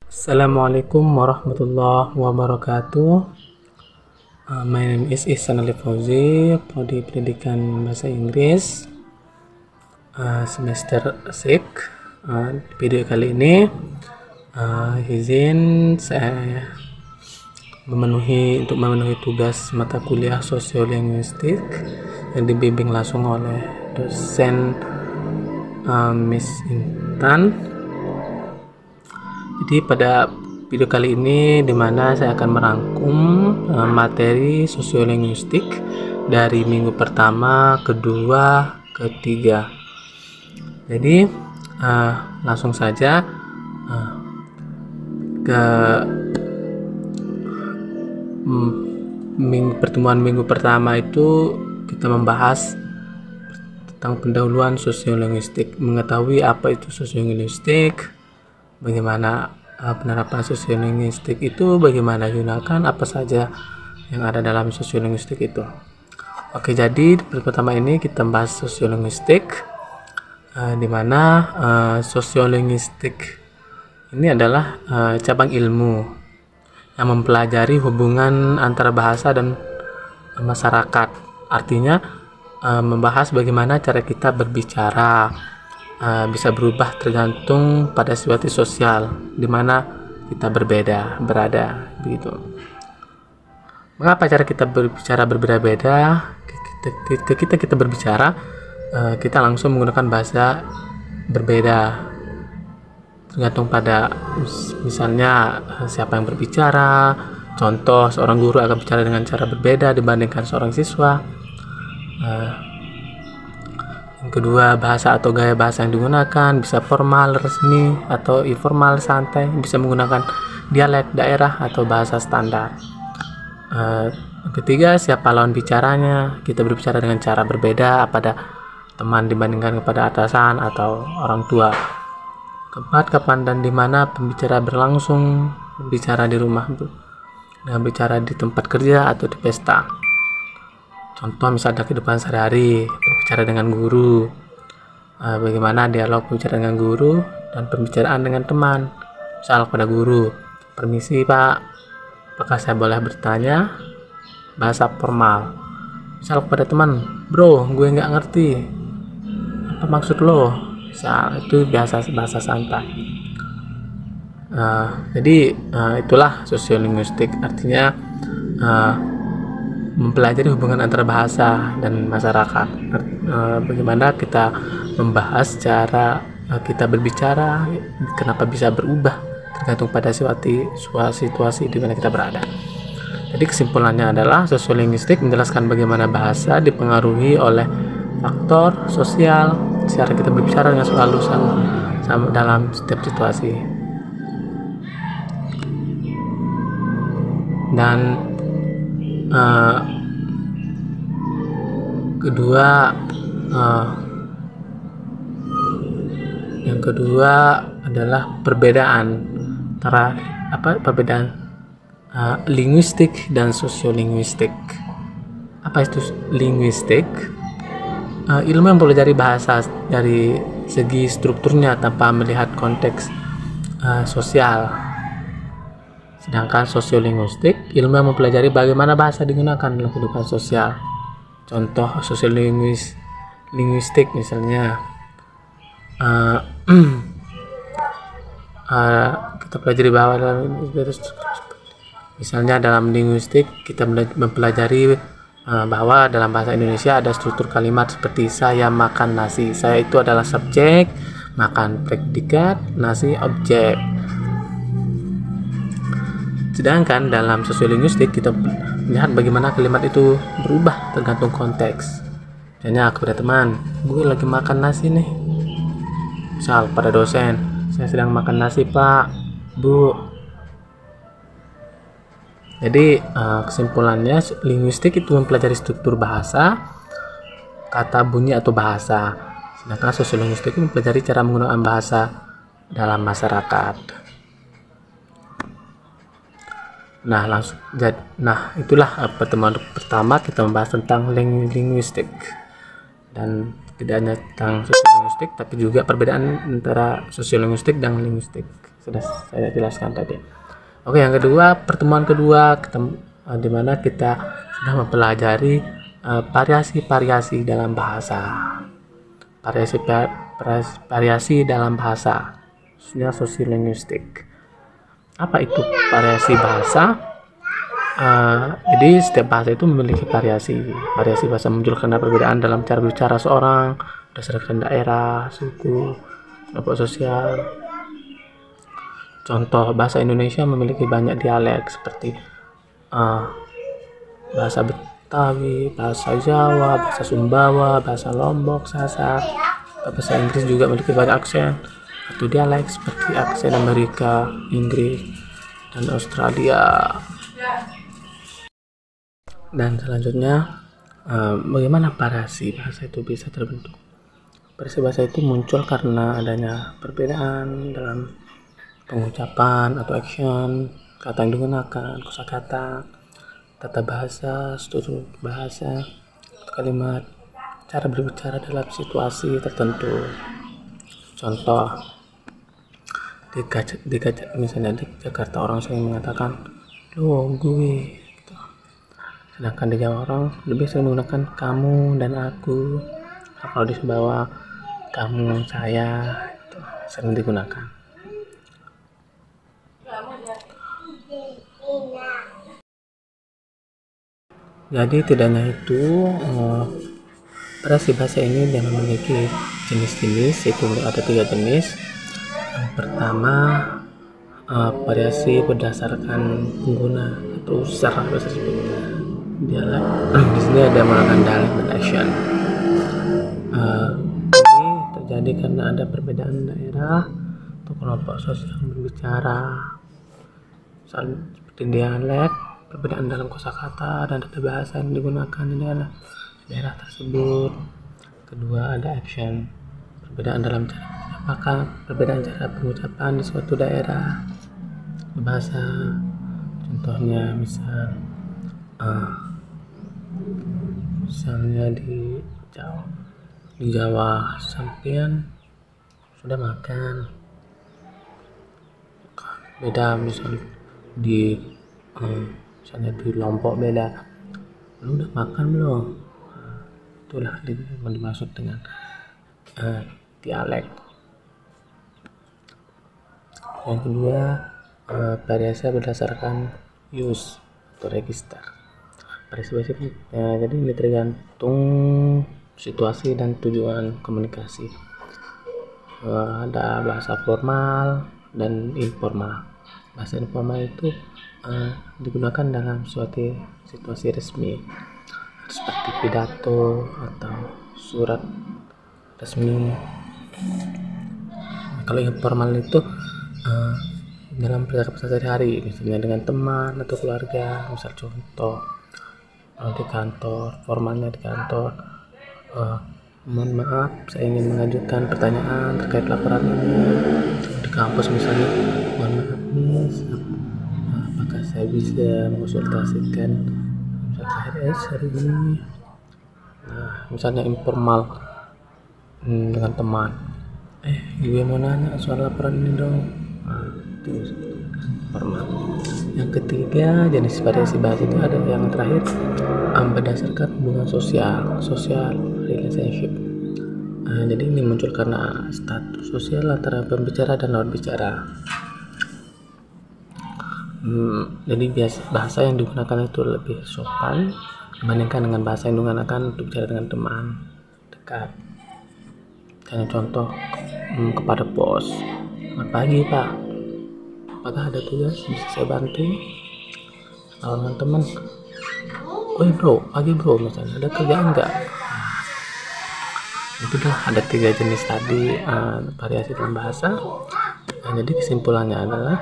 Assalamualaikum warahmatullahi wabarakatuh. My name is Ihsan Ali Fauzi, Prodi Pendidikan Bahasa Inggris, semester 6. Video kali ini izin saya memenuhi tugas mata kuliah sosiolinguistik yang dibimbing langsung oleh dosen Miss Intan. Jadi pada video kali ini dimana saya akan merangkum materi sosiolinguistik dari minggu pertama, kedua, ketiga. Jadi langsung saja ke pertemuan minggu pertama itu kita membahas tentang pendahuluan sosiolinguistik, mengetahui apa itu sosiolinguistik, bagaimana penerapan sosiolinguistik itu, bagaimana gunakan, apa saja yang ada dalam sosiolinguistik itu. Oke, jadi pertama ini kita bahas sosiolinguistik, di mana sosiolinguistik ini adalah cabang ilmu yang mempelajari hubungan antara bahasa dan masyarakat. Artinya membahas bagaimana cara kita berbicara bisa berubah tergantung pada situasi sosial di mana kita berada begitu. Mengapa cara kita berbicara berbeda-beda? Ketika kita berbicara, kita langsung menggunakan bahasa berbeda tergantung pada misalnya siapa yang berbicara. Contoh, seorang guru akan bicara dengan cara berbeda dibandingkan seorang siswa. Yang kedua, bahasa atau gaya bahasa yang digunakan bisa formal, resmi, atau informal, santai, bisa menggunakan dialek daerah atau bahasa standar. Yang ketiga, siapa lawan bicaranya. Kita berbicara dengan cara berbeda pada teman dibandingkan kepada atasan atau orang tua. Keempat, kapan dan di mana pembicara berlangsung. Berbicara di rumah dengan bicara di tempat kerja atau di pesta. Contoh misalnya kehidupan sehari-hari, berbicara dengan guru, bagaimana dialog berbicara dengan guru dan pembicaraan dengan teman. Misal pada guru, permisi pak, apakah saya boleh bertanya? Bahasa formal. Misal kepada teman, bro, gue nggak ngerti, apa maksud lo? Misal itu bahasa santai. Jadi itulah sosiolinguistik, artinya mempelajari hubungan antara bahasa dan masyarakat. Bagaimana kita membahas cara kita berbicara, kenapa bisa berubah tergantung pada situasi di mana kita berada. Jadi kesimpulannya adalah sosiolinguistik menjelaskan bagaimana bahasa dipengaruhi oleh faktor sosial, cara kita berbicara dengan selalu sama dalam setiap situasi. Dan yang kedua adalah perbedaan antara linguistik dan sosiolinguistik. Apa itu linguistik? Ilmu yang mempelajari bahasa dari segi strukturnya tanpa melihat konteks sosial. Sedangkan sosiolinguistik, ilmu yang mempelajari bagaimana bahasa digunakan dalam kehidupan sosial. Contoh sosiolinguistik misalnya, kita pelajari bahwa misalnya dalam linguistik kita mempelajari bahwa dalam bahasa Indonesia ada struktur kalimat seperti saya makan nasi. Saya itu adalah subjek, makan predikat, nasi objek. Sedangkan dalam sosiolinguistik kita melihat bagaimana kalimat itu berubah tergantung konteks. Misalnya kepada teman, gue lagi makan nasi nih. Misal pada dosen, saya sedang makan nasi pak, bu. Jadi kesimpulannya linguistik itu mempelajari struktur bahasa, kata bunyi atau bahasa. Sedangkan sosiolinguistik itu mempelajari cara menggunakan bahasa dalam masyarakat. Nah, itulah pertemuan pertama kita membahas tentang linguistik, dan tidak hanya tentang sosiolinguistik tapi juga perbedaan antara sosiolinguistik dan linguistik. sudah saya jelaskan tadi. Oke, yang kedua, pertemuan kedua di mana kita sudah mempelajari variasi-variasi dalam bahasa. Variasi dalam bahasa, khususnya sosiolinguistik. Apa itu variasi bahasa? Jadi setiap bahasa itu memiliki variasi. Variasi bahasa muncul karena perbedaan dalam cara bicara seorang berdasarkan daerah, suku, kelompok sosial. Contoh, bahasa Indonesia memiliki banyak dialek seperti bahasa Betawi, bahasa Jawa, bahasa Sumbawa, bahasa Lombok, Sasak. Bahasa Inggris juga memiliki banyak aksen atau dialek seperti aksen Amerika, Inggris, dan Australia. Dan selanjutnya, bagaimana variasi bahasa itu bisa terbentuk? Variasi bahasa itu muncul karena adanya perbedaan dalam pengucapan atau action, kata yang digunakan, kosakata, tata bahasa, struktur bahasa, kalimat, cara berbicara dalam situasi tertentu. Contoh, misalnya di Jakarta orang sering mengatakan lo, gue, gitu. Sedangkan di Jawa orang lebih sering menggunakan kamu dan aku. Kalau di Sumbawa kamu, saya, itu sering digunakan. Jadi tidak hanya itu, variasi bahasa ini dia memiliki jenis-jenis, yaitu ada 3 jenis. Yang pertama, variasi berdasarkan pengguna atau secara bahasa dialek. Di sini ada menggunakan dialek dan action. Ini terjadi karena ada perbedaan daerah atau kelompok sosial yang berbicara. Seperti dialek, perbedaan dalam kosakata dan tata bahasa yang digunakan di daerah tersebut. Kedua, ada action, perbedaan dalam perbedaan cara pengucapan di suatu daerah bahasa. Contohnya misalnya di Jawa sampean sudah makan, beda misalnya misalnya di Lombok beda, lu udah makan belum? Itulah yang dimaksud dengan dialek. Yang kedua, variasi berdasarkan use atau register. Variasi jadi ini tergantung situasi dan tujuan komunikasi. Ada bahasa formal dan informal. Bahasa informal itu digunakan dalam suatu situasi resmi seperti pidato atau surat resmi. Kalau informal itu dalam percakapan sehari-hari, misalnya dengan teman atau keluarga. Misal contoh, di kantor, formalnya di kantor, mohon maaf, saya ingin mengajukan pertanyaan terkait laporan ini. Di kampus misalnya, mohon maaf Miss, apakah saya bisa mengonsultasikan HRS hari ini? Misalnya informal dengan teman, gue mau nanya soal laporan ini dong. Itu formal. Yang ketiga, jenis variasi bahasa itu ada yang terakhir, berdasarkan hubungan social relationship. Jadi ini muncul karena status sosial antara pembicara dan lawan bicara. Jadi bahasa yang digunakan itu lebih sopan dibandingkan dengan bahasa yang digunakan untuk bicara dengan teman dekat. Contoh, kepada bos, selamat pagi Pak, apakah ada tugas bisa saya bantu? Kalau dengan teman, bro, pagi bro, misalnya ada kerjaan nggak? Itu ada 3 jenis tadi variasi dalam bahasa. Jadi kesimpulannya adalah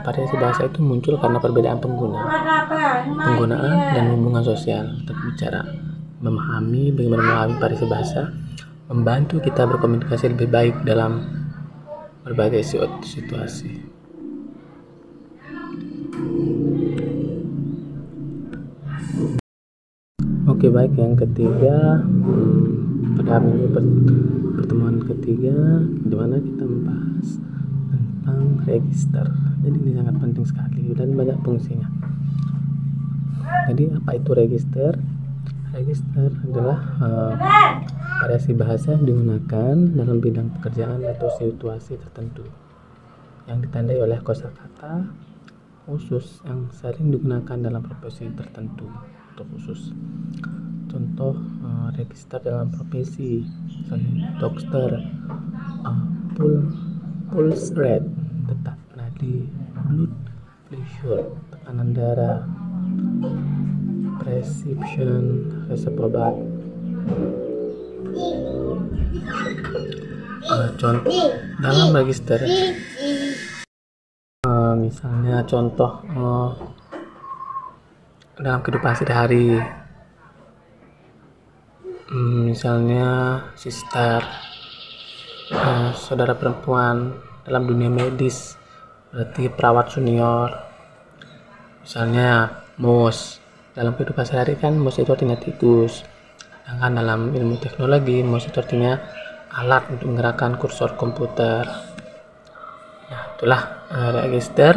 variasi bahasa itu muncul karena perbedaan penggunaan dan hubungan sosial untuk bicara. Bagaimana memahami variasi bahasa membantu kita berkomunikasi lebih baik dalam berbagai situasi. Oke, baik, yang ketiga, pada pertemuan ketiga, di mana kita membahas tentang register. Jadi ini sangat penting sekali dan banyak fungsinya. Jadi apa itu register? Register adalah variasi bahasa yang digunakan dalam bidang pekerjaan atau situasi tertentu yang ditandai oleh kosakata khusus yang sering digunakan dalam profesi tertentu atau khusus. Contoh register dalam profesi, misalnya dokter, pulse rate, detak nadi, blood pressure, tekanan darah, prescription, resep obat. Contoh dalam register, misalnya contoh dalam kehidupan sehari-hari, misalnya sister, saudara perempuan. Dalam dunia medis berarti perawat senior, misalnya mus. Dalam kehidupan sehari kan mus itu artinya tikus, sedangkan dalam ilmu teknologi mus itu artinya alat untuk menggerakkan kursor komputer. Nah, itulah register.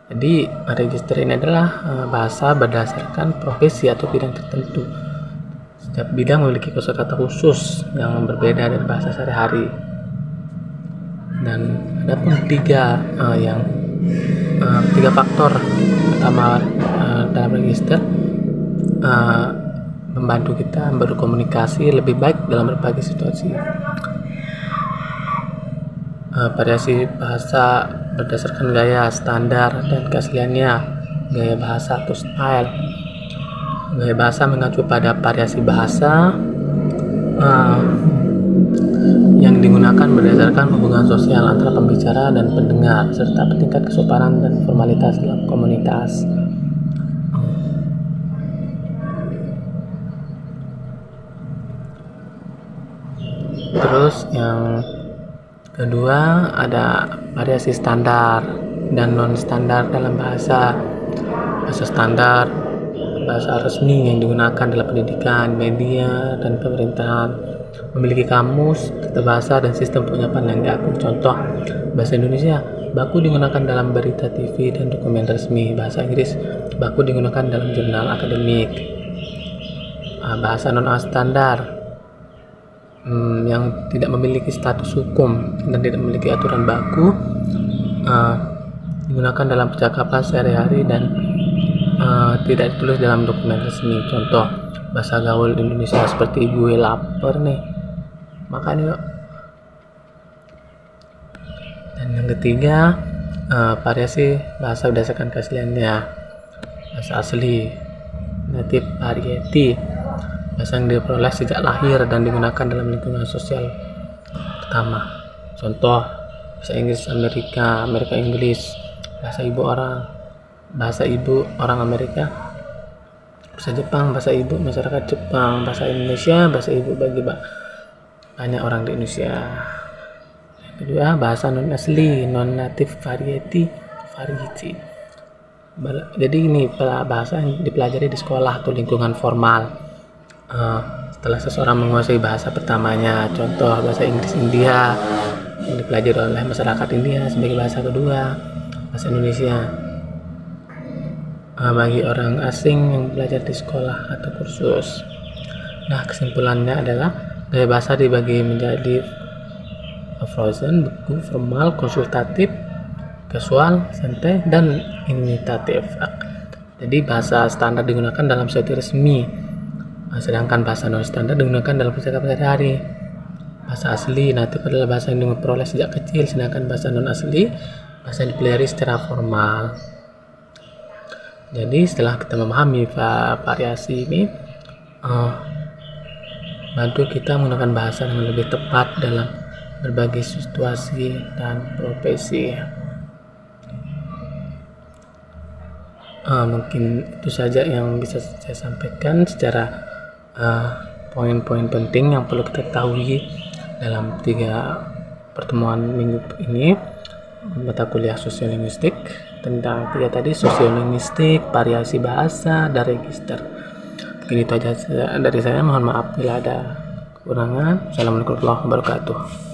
Jadi register ini adalah bahasa berdasarkan profesi atau bidang tertentu. Setiap bidang memiliki kosakata khusus yang berbeda dari bahasa sehari-hari. Dan ada pun tiga faktor utama dalam register membantu kita berkomunikasi lebih baik dalam berbagai situasi. Variasi bahasa berdasarkan gaya, standar, dan keasliannya. Gaya bahasa atau style. Gaya bahasa mengacu pada variasi bahasa yang digunakan berdasarkan hubungan sosial antara pembicara dan pendengar, serta tingkat kesopanan dan formalitas dalam komunitas. Terus yang kedua ada variasi standar dan non standar dalam bahasa. Bahasa standar, bahasa resmi yang digunakan dalam pendidikan, media, dan pemerintahan. Memiliki kamus, tata bahasa, dan sistem pengucapan yang diatur. Contoh, bahasa Indonesia baku digunakan dalam berita TV dan dokumen resmi. Bahasa Inggris baku digunakan dalam jurnal akademik. Bahasa non standar yang tidak memiliki status hukum dan tidak memiliki aturan baku digunakan dalam percakapan sehari-hari dan tidak ditulis dalam dokumen resmi. Contoh, bahasa gaul Indonesia seperti gue lapar nih, makan yuk. Dan yang ketiga, variasi bahasa berdasarkan keasliannya. Bahasa asli, native variety, bahasa yang diperoleh sejak lahir dan digunakan dalam lingkungan sosial pertama. Contoh, bahasa Inggris Amerika, Amerika Inggris, bahasa ibu orang Amerika, bahasa Jepang, bahasa ibu masyarakat Jepang, bahasa Indonesia, bahasa ibu bagi banyak orang di Indonesia. Yang kedua, bahasa non asli, non native variety. Jadi ini bahasa yang dipelajari di sekolah atau lingkungan formal. Setelah seseorang menguasai bahasa pertamanya, contoh bahasa Inggris India yang dipelajari oleh masyarakat India sebagai bahasa kedua, bahasa Indonesia bagi orang asing yang belajar di sekolah atau kursus. Nah, kesimpulannya adalah gaya bahasa dibagi menjadi frozen, beku, formal, konsultatif, casual, santai, dan imitatif. Jadi bahasa standar digunakan dalam situasi resmi, sedangkan bahasa non standar digunakan dalam percakapan sehari-hari. Bahasa asli natif adalah bahasa yang diperoleh sejak kecil, sedangkan bahasa non asli bahasa yang dipelajari secara formal. Jadi setelah kita memahami variasi ini, bantu kita menggunakan bahasa yang lebih tepat dalam berbagai situasi dan profesi. Mungkin itu saja yang bisa saya sampaikan secara poin-poin penting yang perlu kita ketahui dalam 3 pertemuan minggu ini mata kuliah sosiolinguistik. Tentang 3 tadi, sosiolinguistik, variasi bahasa, dan register. Mungkin itu aja dari saya. Mohon maaf bila ada kekurangan. Assalamualaikum warahmatullahi wabarakatuh.